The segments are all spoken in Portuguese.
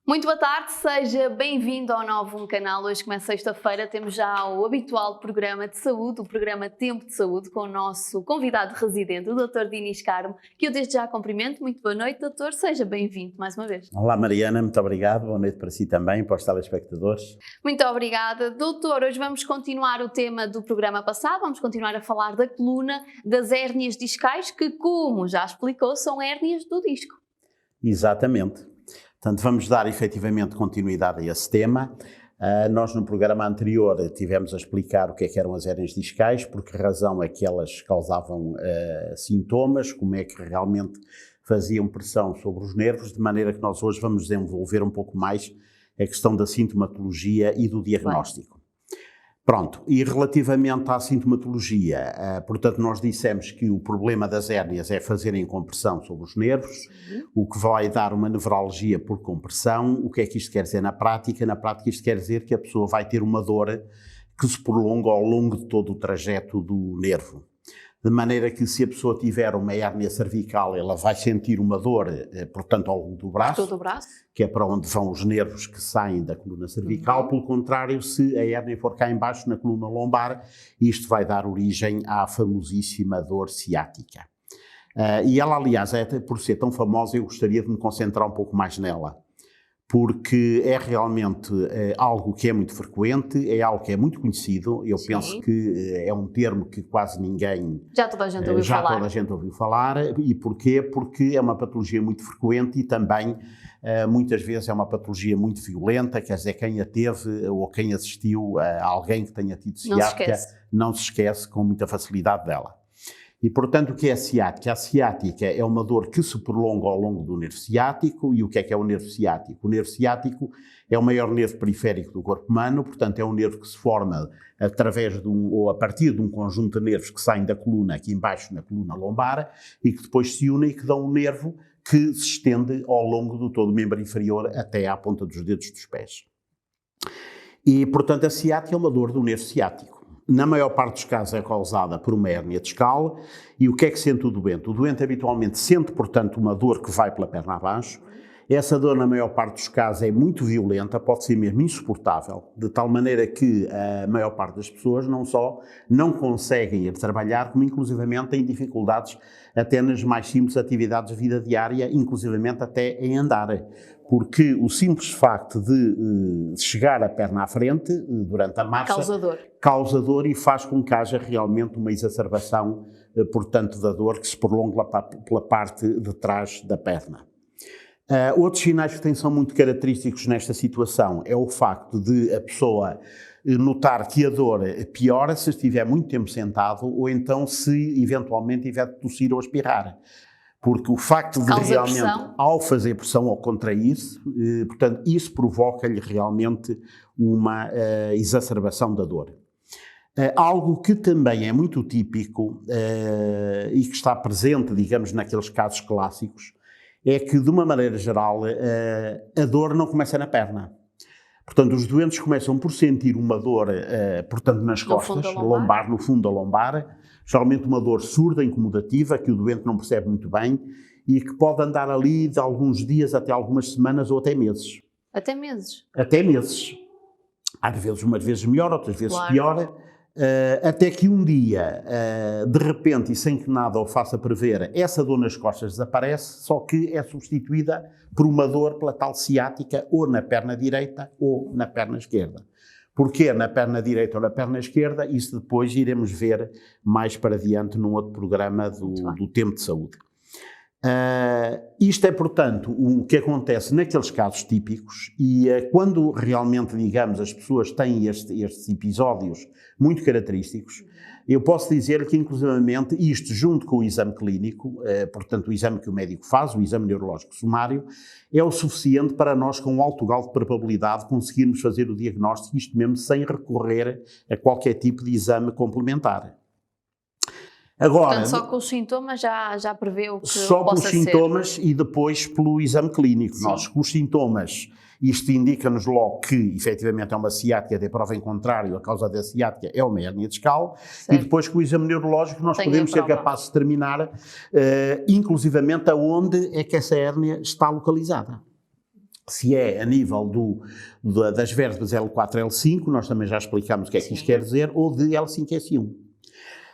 Muito boa tarde, seja bem-vindo ao Novo Canal. Hoje começa sexta-feira, temos já o habitual programa de saúde, o programa Tempo de Saúde, com o nosso convidado residente, o Dr. Dinis Carmo, que eu desde já cumprimento. Muito boa noite, doutor, seja bem-vindo mais uma vez. Olá Mariana, muito obrigado, boa noite para si também, para os telespectadores. Muito obrigada. Doutor, hoje vamos continuar o tema do programa passado, vamos continuar a falar da coluna, das hérnias discais, que, como já explicou, são hérnias do disco. Exatamente. Portanto, vamos dar efetivamente continuidade a esse tema. Nós no programa anterior tivemos a explicar o que eram as hérnias discais, por que razão é que elas causavam sintomas, como é que realmente faziam pressão sobre os nervos, de maneira que nós hoje vamos desenvolver um pouco mais a questão da sintomatologia e do diagnóstico. Pronto, e relativamente à sintomatologia, portanto nós dissemos que o problema das hérnias é fazerem compressão sobre os nervos, o que vai dar uma nevralgia por compressão. O que é que isto quer dizer na prática? Na prática isto quer dizer que a pessoa vai ter uma dor que se prolonga ao longo de todo o trajeto do nervo. De maneira que se a pessoa tiver uma hérnia cervical, ela vai sentir uma dor, portanto, ao longo do braço, todo o braço, que é para onde vão os nervos que saem da coluna cervical. Pelo contrário, se a hérnia for cá em baixo, na coluna lombar, isto vai dar origem à famosíssima dor ciática. E ela, aliás, por ser tão famosa, eu gostaria de me concentrar um pouco mais nela, porque é realmente algo que é muito frequente, é algo que é muito conhecido. Eu penso que é um termo que quase ninguém... Já toda a gente ouviu falar. Já toda a gente ouviu falar. E porquê? Porque é uma patologia muito frequente e também, muitas vezes, é uma patologia muito violenta. Quer dizer, quem a teve ou quem assistiu a alguém que tenha tido ciática não se esquece com muita facilidade dela. E, portanto, o que é a ciática? A ciática é uma dor que se prolonga ao longo do nervo ciático. E o que é o nervo ciático? O nervo ciático é o maior nervo periférico do corpo humano, portanto é um nervo que se forma através ou a partir de um conjunto de nervos que saem da coluna, aqui embaixo na coluna lombar, e que depois se unem e que dão um nervo que se estende ao longo do todo o membro inferior até à ponta dos dedos dos pés. E, portanto, a ciática é uma dor do nervo ciático. Na maior parte dos casos é causada por uma hérnia discal. E o que é que sente o doente? O doente habitualmente sente, portanto, uma dor que vai pela perna abaixo. Essa dor, na maior parte dos casos, é muito violenta, pode ser mesmo insuportável, de tal maneira que a maior parte das pessoas não só não conseguem ir trabalhar, como inclusivamente têm dificuldades até nas mais simples atividades de vida diária, inclusivamente até em andar. Porque o simples facto de chegar a perna à frente durante a marcha causa dor e faz com que haja realmente uma exacerbação, portanto, da dor que se prolonga pela parte de trás da perna. Outros sinais que são muito característicos nesta situação é o facto de a pessoa notar que a dor piora se estiver muito tempo sentado ou então se eventualmente tiver de tossir ou espirrar. Porque o facto de realmente, ao fazer pressão, ao contrair-se, portanto, isso provoca-lhe realmente uma exacerbação da dor. Algo que também é muito típico e que está presente, digamos, naqueles casos clássicos, é que, de uma maneira geral, a dor não começa na perna. Portanto, os doentes começam por sentir uma dor, portanto, nas costas, lombar, no fundo da lombar, geralmente uma dor surda, incomodativa, que o doente não percebe muito bem e que pode andar ali de alguns dias até algumas semanas ou até meses. Até meses? Até meses. Às vezes, umas vezes melhor, outras vezes pior. Até que um dia, de repente e sem que nada o faça prever, essa dor nas costas desaparece, só que é substituída por uma dor pela tal ciática ou na perna direita ou na perna esquerda. Porquê na perna direita ou na perna esquerda? Isso depois iremos ver mais para diante num outro programa do Tempo de Saúde. Isto é, portanto, o que acontece naqueles casos típicos e quando realmente, digamos, as pessoas têm estes episódios muito característicos, eu posso dizer que, inclusivamente, isto junto com o exame clínico, portanto, o exame que o médico faz, o exame neurológico sumário, é o suficiente para nós, com um alto grau de probabilidade, conseguirmos fazer o diagnóstico, isto mesmo sem recorrer a qualquer tipo de exame complementar. Agora, portanto, só com os sintomas já prevê o que só possa pelos sintomas e depois pelo exame clínico. Sim. Nós, com os sintomas Isto indica-nos logo que, efetivamente, é uma ciática, de prova em contrário, a causa da ciática é uma hérnia discal, e depois com o exame neurológico nós podemos ser capazes de determinar, inclusivamente, aonde é que essa hérnia está localizada. Se é a nível das vértebras L4 e L5, nós também já explicamos o que é que isto quer dizer, ou de L5-S1.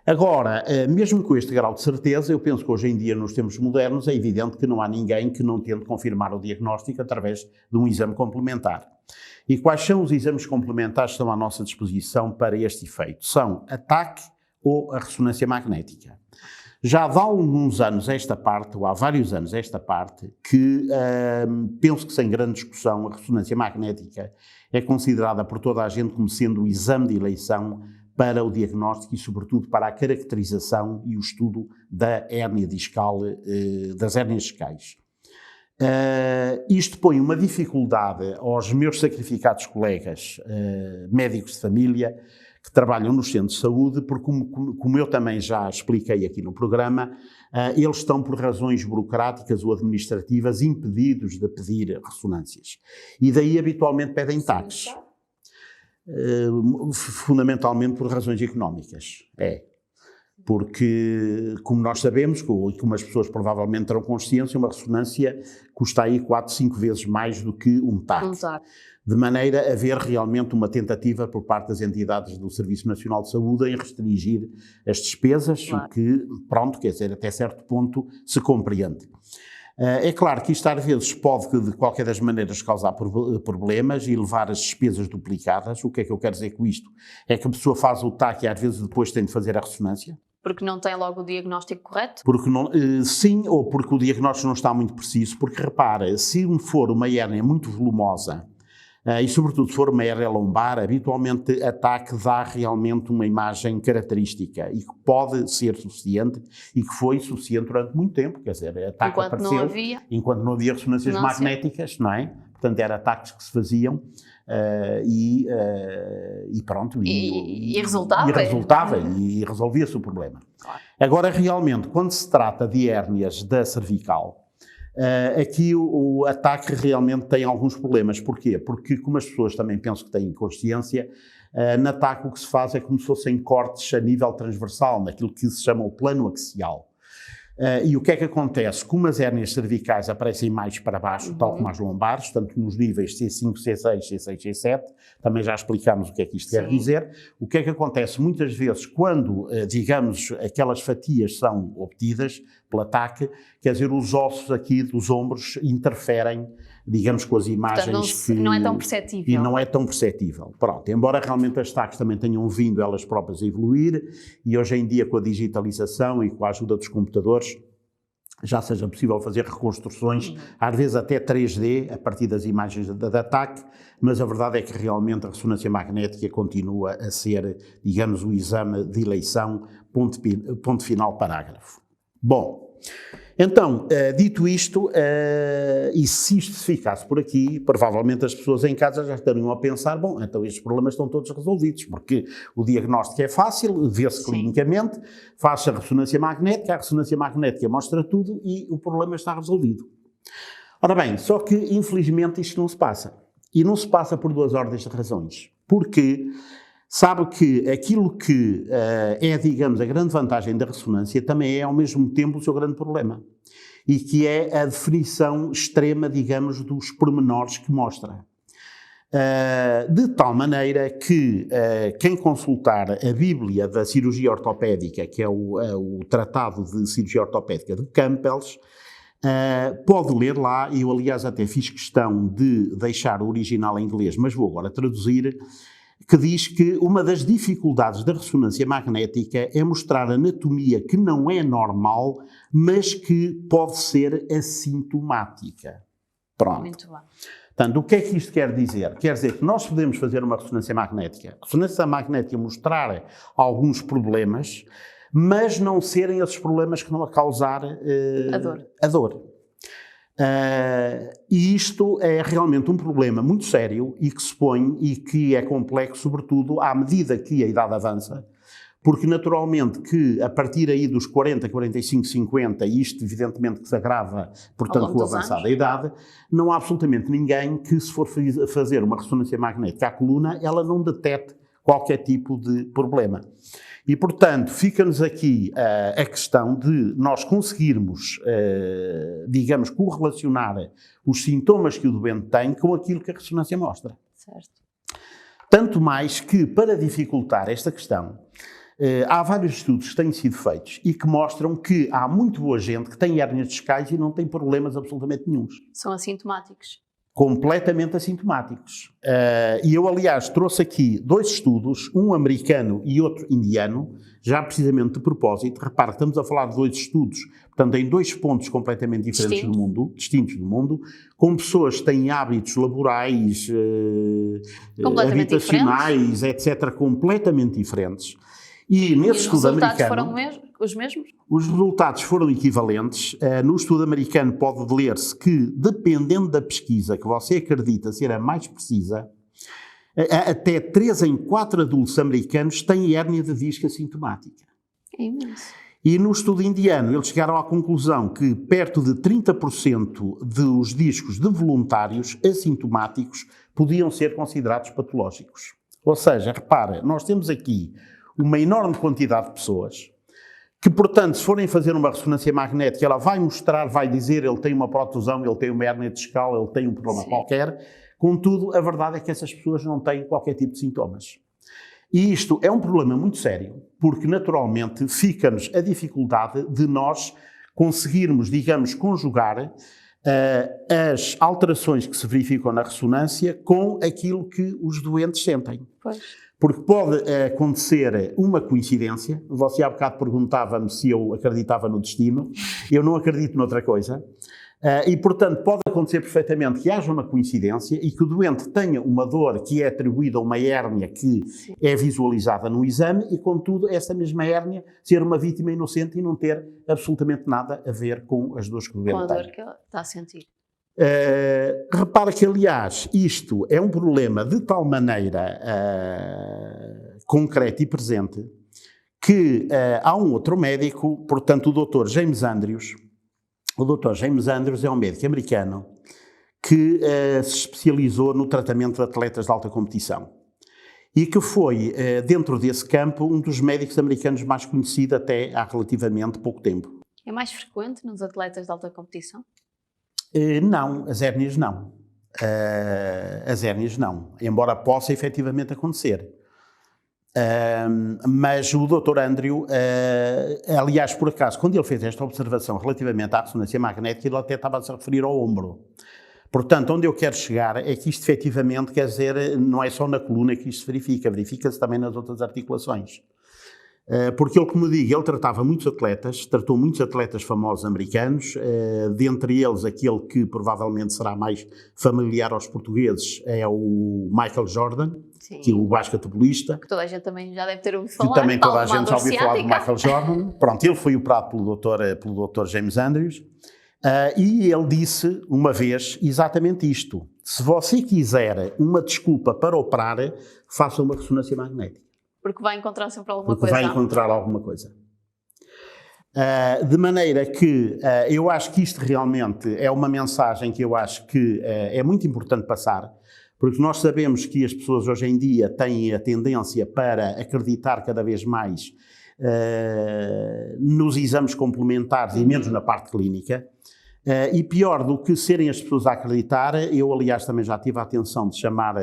Agora, mesmo com este grau de certeza, eu penso que hoje em dia, nos tempos modernos, é evidente que não há ninguém que não tente confirmar o diagnóstico através de um exame complementar. E quais são os exames complementares que estão à nossa disposição para este efeito? São a TAC ou a ressonância magnética. Já há alguns anos esta parte, ou há vários anos esta parte, que penso que sem grande discussão a ressonância magnética é considerada por toda a gente como sendo o exame de eleição para o diagnóstico e, sobretudo, para a caracterização e o estudo da hérnia discal, das hérnias discais. Isto põe uma dificuldade aos meus sacrificados colegas médicos de família que trabalham nos centros de saúde, porque, como eu também já expliquei aqui no programa, eles estão, por razões burocráticas ou administrativas, impedidos de pedir ressonâncias. E daí, habitualmente, pedem TACs. Fundamentalmente por razões económicas. Porque, como nós sabemos, e como as pessoas provavelmente terão consciência, uma ressonância custa aí 4, 5 vezes mais do que um TAC. De maneira a haver realmente uma tentativa por parte das entidades do Serviço Nacional de Saúde em restringir as despesas, o que, pronto, quer dizer, até certo ponto se compreende. É claro que isto às vezes pode, de qualquer das maneiras, causar problemas e levar as despesas duplicadas. O que é que eu quero dizer com isto? É que a pessoa faz o TAC e às vezes depois tem de fazer a ressonância. Porque não tem logo o diagnóstico correto? Porque não, sim, ou porque o diagnóstico não está muito preciso, porque repara, se for uma hérnia muito volumosa, e sobretudo se for uma hérnia lombar, habitualmente a TAC dá realmente uma imagem característica e que pode ser suficiente e que foi suficiente durante muito tempo, quer dizer, a TAC apareceu enquanto não havia ressonâncias magnéticas, não é? Portanto, eram TACs que se faziam e pronto. E resultava. E resolvia-se o problema. Claro. Agora, realmente, quando se trata de hérnias da cervical, aqui o ataque realmente tem alguns problemas. Porquê? Porque, como as pessoas também penso que têm consciência, no ataque o que se faz é como se fossem cortes a nível transversal, naquilo que se chama o plano axial. E o que é que acontece? Como as hérnias cervicais aparecem mais para baixo, tal como as lombares, tanto nos níveis C5, C6, C6, C7, também já explicámos o que é que isto quer dizer. O que é que acontece? Muitas vezes, quando, digamos, aquelas fatias são obtidas pelo ataque, quer dizer, os ossos aqui dos ombros interferem, digamos, com as imagens. Portanto, não é tão perceptível. E não é tão perceptível. Pronto, embora realmente as TACs também tenham vindo elas próprias a evoluir, e hoje em dia com a digitalização e com a ajuda dos computadores, já seja possível fazer reconstruções, às vezes até 3D, a partir das imagens da TAC, mas a verdade é que realmente a ressonância magnética continua a ser, digamos, o exame de eleição, ponto final, parágrafo. Bom, então, dito isto, e se isto se ficasse por aqui, provavelmente as pessoas em casa já estariam a pensar, bom, então estes problemas estão todos resolvidos, porque o diagnóstico é fácil, vê-se clinicamente, faz-se a ressonância magnética mostra tudo e o problema está resolvido. Ora bem, só que infelizmente isto não se passa. E não se passa por duas ordens de razões. Porque sabe que aquilo que é, digamos, a grande vantagem da ressonância também é, ao mesmo tempo, o seu grande problema. E que é a definição extrema, digamos, dos pormenores que mostra. De tal maneira que quem consultar a Bíblia da Cirurgia Ortopédica, que é o Tratado de Cirurgia Ortopédica de Campbell, pode ler lá, e eu aliás até fiz questão de deixar o original em inglês, mas vou agora traduzir, que diz que uma das dificuldades da ressonância magnética é mostrar anatomia que não é normal, mas que pode ser assintomática. Pronto. Muito bem. Portanto, o que é que isto quer dizer? Quer dizer que nós podemos fazer uma ressonância magnética. A ressonância magnética mostrar alguns problemas, mas não serem esses problemas que vão causar a dor. E isto é realmente um problema muito sério e que se põe e que é complexo, sobretudo à medida que a idade avança, porque naturalmente que a partir aí dos 40, 45, 50, e isto evidentemente que se agrava, portanto, com o avançar da idade, não há absolutamente ninguém que, se for fazer uma ressonância magnética à coluna, ela não detecte qualquer tipo de problema. E, portanto, fica-nos aqui a questão de nós conseguirmos, digamos, correlacionar os sintomas que o doente tem com aquilo que a ressonância mostra. Certo. Tanto mais que, para dificultar esta questão, há vários estudos que têm sido feitos e que mostram que há muito boa gente que tem hérnias discais e não tem problemas absolutamente nenhuns. São assintomáticos. Completamente assintomáticos. E eu, aliás, trouxe aqui 2 estudos, um americano e outro indiano, já precisamente de propósito. Repara, estamos a falar de 2 estudos, portanto, em 2 pontos completamente diferentes distintos do mundo, com pessoas que têm hábitos laborais, habitacionais, etc., completamente diferentes. E nesse estudo americano... Os resultados foram os mesmos? Os resultados foram equivalentes. No estudo americano pode ler-se que, dependendo da pesquisa que você acredita ser a mais precisa, até 3 em 4 adultos americanos têm hérnia de disco assintomática. É imenso. E no estudo indiano eles chegaram à conclusão que perto de 30% dos discos de voluntários assintomáticos podiam ser considerados patológicos. Ou seja, repara, nós temos aqui uma enorme quantidade de pessoas que, portanto, se forem fazer uma ressonância magnética, ela vai mostrar, vai dizer, ele tem uma protusão, ele tem uma hérnia discal, ele tem um problema qualquer. Contudo, a verdade é que essas pessoas não têm qualquer tipo de sintomas. E isto é um problema muito sério, porque, naturalmente, fica-nos a dificuldade de nós conseguirmos, digamos, conjugar as alterações que se verificam na ressonância com aquilo que os doentes sentem. Pois. Porque pode acontecer uma coincidência. Você há bocado perguntava-me se eu acreditava no destino. Eu não acredito noutra coisa. E, portanto, pode acontecer perfeitamente que haja uma coincidência e que o doente tenha uma dor que é atribuída a uma hérnia que é visualizada no exame e, contudo, essa mesma hérnia ser uma vítima inocente e não ter absolutamente nada a ver com as dores que o doente tem. Com a dor que ele está a sentir. Repara que, aliás, isto é um problema de tal maneira concreto e presente que há um outro médico, portanto o Dr. James Andrews. O Dr. James Andrews é um médico americano que se especializou no tratamento de atletas de alta competição e que foi, dentro desse campo, um dos médicos americanos mais conhecido até há relativamente pouco tempo. É mais frequente nos atletas de alta competição? Não, as hérnias não. As hérnias não, embora possa efetivamente acontecer. Mas o Dr. Andrew, aliás, por acaso, quando ele fez esta observação relativamente à ressonância magnética, ele até estava a se referir ao ombro. Portanto, onde eu quero chegar é que isto efetivamente, quer dizer, não é só na coluna que isto se verifica, verifica-se também nas outras articulações. Porque ele, como digo, ele tratava muitos atletas, tratou muitos atletas famosos americanos, dentre eles aquele que provavelmente será mais familiar aos portugueses é o Michael Jordan, que é o basquetebolista. Que toda a gente também já deve ter ouvido falar. Que também toda a gente já ouviu falar do Michael Jordan. Pronto, ele foi operado pelo Dr. James Andrews e ele disse uma vez exatamente isto: se você quiser uma desculpa para operar, faça uma ressonância magnética. Porque vai encontrar sempre alguma coisa. Porque vai encontrar alguma coisa. De maneira que eu acho que isto realmente é uma mensagem que eu acho que é muito importante passar, porque nós sabemos que as pessoas hoje em dia têm a tendência para acreditar cada vez mais nos exames complementares e menos na parte clínica. E pior do que serem as pessoas a acreditar, eu aliás também já tive a atenção de chamar,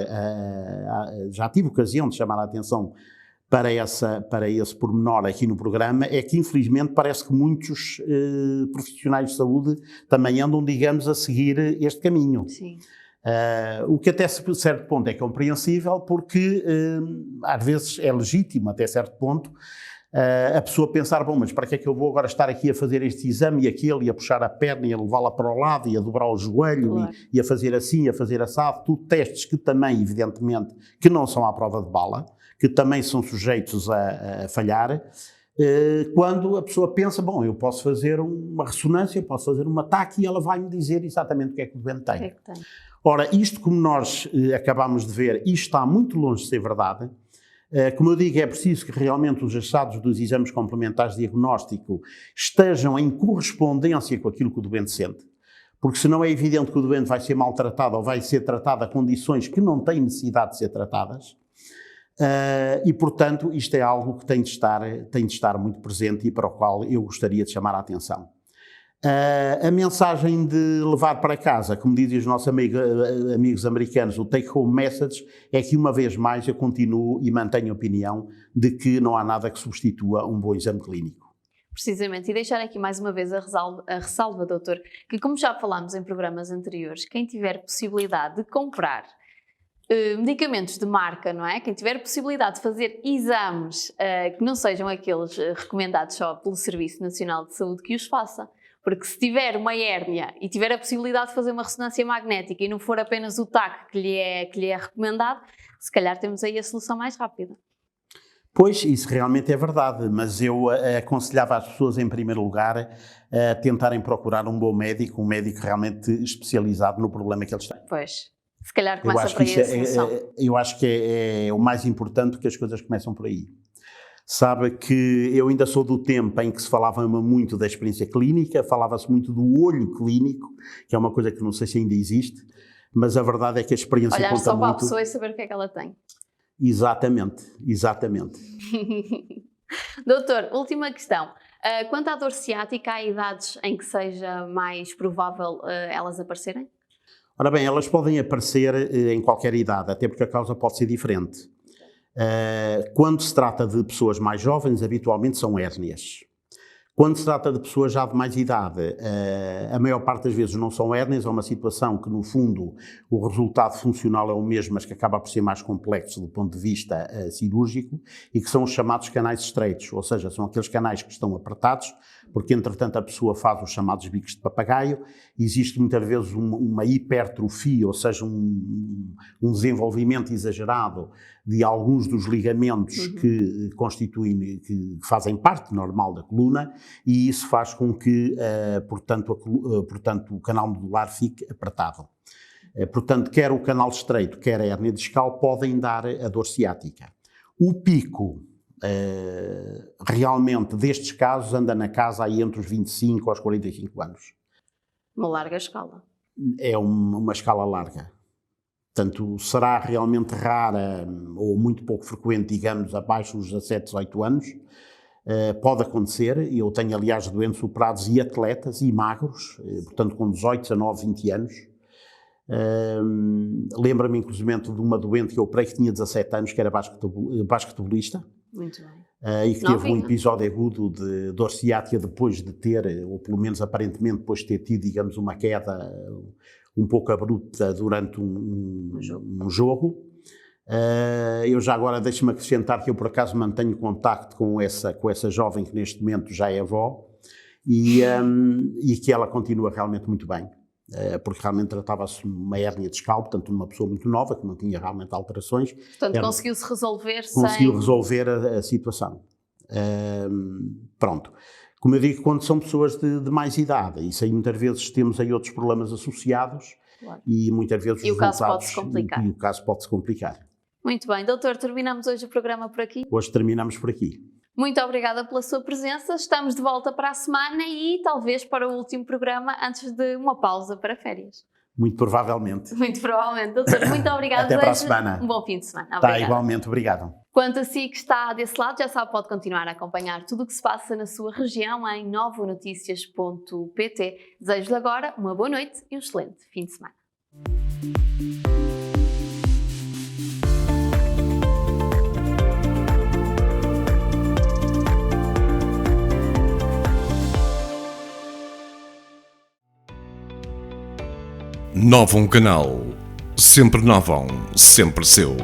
já tive ocasião de chamar a atenção para esse pormenor aqui no programa, é que infelizmente parece que muitos profissionais de saúde também andam, digamos, a seguir este caminho. Sim. O que até certo ponto é compreensível, porque às vezes é legítimo até certo ponto a pessoa pensar, bom, mas para que é que eu vou agora estar aqui a fazer este exame e aquele, e a puxar a perna e a levá-la para o lado e a dobrar o joelho, claro, e a fazer assim, a fazer assado, tudo testes que também, evidentemente, que não são à prova de bala, que também são sujeitos a falhar, quando a pessoa pensa, bom, eu posso fazer uma ressonância, posso fazer um ataque e ela vai-me dizer exatamente o que é que o doente tem. Ora, isto, como nós acabamos de ver, isto está muito longe de ser verdade. Como eu digo, é preciso que realmente os achados dos exames complementares de diagnóstico estejam em correspondência com aquilo que o doente sente, porque senão é evidente que o doente vai ser maltratado ou vai ser tratado a condições que não têm necessidade de ser tratadas, e portanto isto é algo que tem de estar muito presente e para o qual eu gostaria de chamar a atenção. A mensagem de levar para casa, como dizem os nossos amigos americanos, o take-home message, é que uma vez mais eu continuo e mantenho a opinião de que não há nada que substitua um bom exame clínico. Precisamente, e deixar aqui mais uma vez a ressalva, doutor, que como já falámos em programas anteriores, quem tiver possibilidade de comprar medicamentos de marca, não é? Quem tiver possibilidade de fazer exames que não sejam aqueles recomendados só pelo Serviço Nacional de Saúde, que os faça. Porque se tiver uma hérnia e tiver a possibilidade de fazer uma ressonância magnética e não for apenas o TAC que lhe é recomendado, se calhar temos aí a solução mais rápida. Pois, isso realmente é verdade, mas eu aconselhava as pessoas, em primeiro lugar, a tentarem procurar um bom médico, um médico realmente especializado no problema que eles têm. Pois, se calhar começa por aí a solução. Eu acho que é o mais importante, que as coisas começam por aí. Sabe que eu ainda sou do tempo em que se falava muito da experiência clínica, falava-se muito do olho clínico, que é uma coisa que não sei se ainda existe, mas a verdade é que a experiência olhar conta só muito. para a pessoa e saber o que é que ela tem. Exatamente. Doutor, última questão. Quanto à dor ciática, há idades em que seja mais provável elas aparecerem? Ora bem, elas podem aparecer em qualquer idade, até porque a causa pode ser diferente. Quando se trata de pessoas mais jovens, habitualmente são hérnias. Quando se trata de pessoas já de mais idade, a maior parte das vezes não são hérnias, é uma situação que, no fundo, o resultado funcional é o mesmo, mas que acaba por ser mais complexo do ponto de vista cirúrgico, e que são os chamados canais estreitos, ou seja, são aqueles canais que estão apertados, porque, entretanto, a pessoa faz os chamados bicos de papagaio, existe muitas vezes uma hipertrofia, ou seja, um desenvolvimento exagerado de alguns dos ligamentos que constituem, que fazem parte normal da coluna, e isso faz com que, portanto, o canal nodular fique apertado. Portanto, quer o canal estreito, quer a hérnia discal podem dar a dor ciática. O pico, realmente, destes casos, anda na casa aí entre os 25 aos 45 anos. Uma larga escala. É uma escala larga. Portanto, será realmente rara ou muito pouco frequente, digamos, abaixo dos 17, 18 anos. Pode acontecer. Eu tenho, aliás, doentes operados e atletas e magros, portanto, com 18, 19, 20 anos. Lembro-me, inclusive, de uma doente que eu operei que tinha 17 anos, que era basquetebolista. Muito bem. E que teve um episódio agudo de dor ciática depois de ter, ou pelo menos aparentemente depois de ter tido, digamos, uma queda um pouco abrupta durante um jogo. Eu já agora deixo-me acrescentar que eu por acaso mantenho contacto com essa jovem que neste momento já é avó e que ela continua realmente muito bem. Porque realmente tratava-se de uma hérnia discal, portanto, uma pessoa muito nova, que não tinha realmente alterações. Portanto, conseguiu-se resolver Conseguiu resolver a situação. Pronto. Como eu digo, quando são pessoas de mais idade, isso aí muitas vezes temos aí outros problemas associados, claro. E muitas vezes o caso pode-se complicar. E o caso pode-se complicar. Muito bem. Doutor, terminamos hoje o programa por aqui? Hoje terminamos por aqui. Muito obrigada pela sua presença. Estamos de volta para a semana e talvez para o último programa antes de uma pausa para férias. Muito provavelmente. Muito provavelmente. Doutor, muito obrigada. Até para a semana. Um bom fim de semana. Está igualmente. Obrigado. Quanto a si que está desse lado, já sabe, pode continuar a acompanhar tudo o que se passa na sua região em novonoticias.pt. Desejo-lhe agora uma boa noite e um excelente fim de semana. Novum Canal. Sempre Novum, sempre seu.